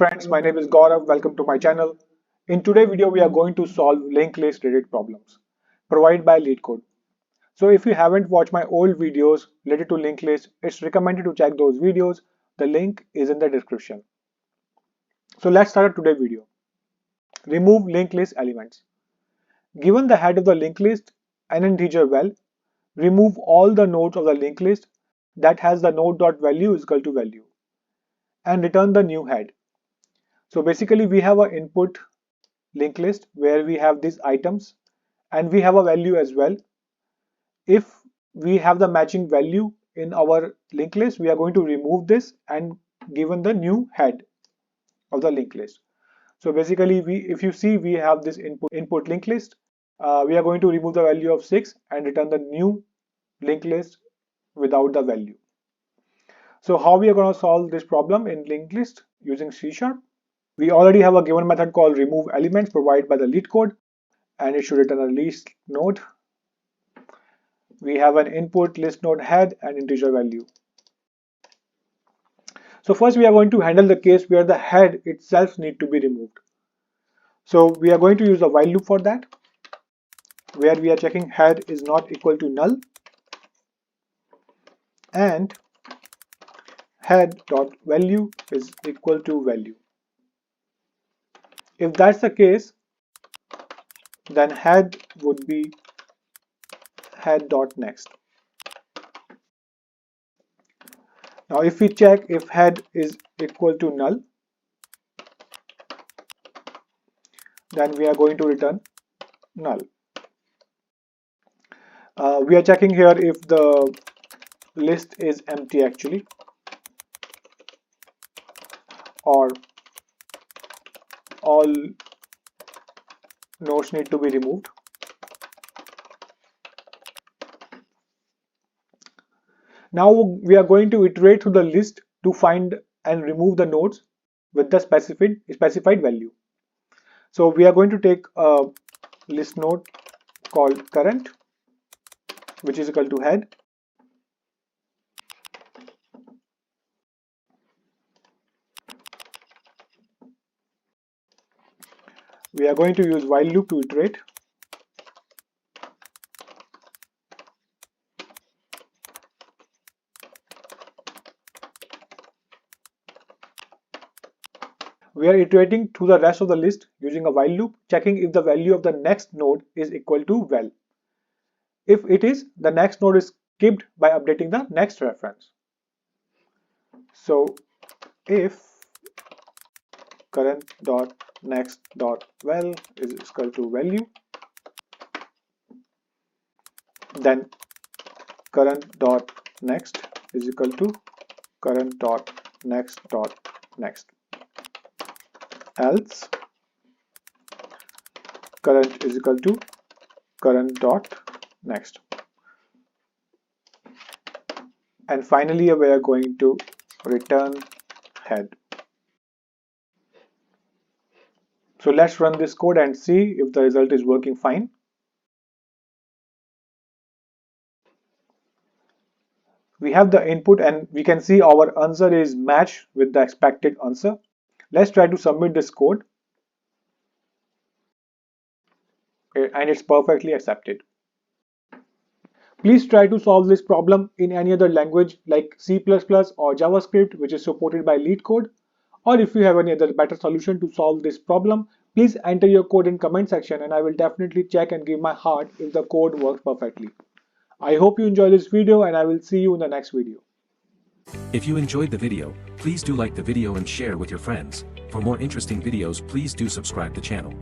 friends, my name is Gaurav. Welcome to my channel. In today's video, we are going to solve linked list related problems provided by Leetcode. So if you haven't watched my old videos related to linked list, it's recommended to check those videos. The link is in the description. So let's start today's video. Remove linked list elements. Given the head of the linked list, an integer val, remove all the nodes of the linked list that has the node.value is equal to value and return the new head. So basically we have an input linked list where we have these items and we have a value as well. If we have the matching value in our linked list, we are going to remove this and given the new head of the linked list. So basically if you see we have this input linked list, we are going to remove the value of 6 and return the new linked list without the value. So how we are going to solve this problem in linked list using C#? We already have a given method called remove elements provided by the Leetcode, and it should return a list node. We have an input list node head and integer value. So first we are going to handle the case where the head itself need to be removed. So we are going to use a while loop for that, where we are checking head is not equal to null and head.value is equal to value. If that's the case, then head would be head.next. Now if we check if head is equal to null, then we are going to return null. We are checking here if the list is empty actually, or all nodes need to be removed. Now we are going to iterate through the list to find and remove the nodes with the specified value. So we are going to take a list node called current, which is equal to head. We are going to use while loop to iterate. We are iterating through the rest of the list using a while loop, checking if the value of the next node is equal to val. If it is, the next node is skipped by updating the next reference. So if current.next.val is equal to value, then current.next is equal to current.next.next. Else current is equal to current.next. And finally we are going to return head. So let's run this code and see if the result is working fine. We have the input and we can see our answer is matched with the expected answer. Let's try to submit this code, and it's perfectly accepted. Please try to solve this problem in any other language like C++ or JavaScript, which is supported by Leetcode. Or if you have any other better solution to solve this problem, please enter your code in comment section and I will definitely check and give my heart if the code works perfectly. I hope you enjoy this video and I will see you in the next video. If you enjoyed the video, please do like the video and share with your friends. For more interesting videos, please do subscribe the channel.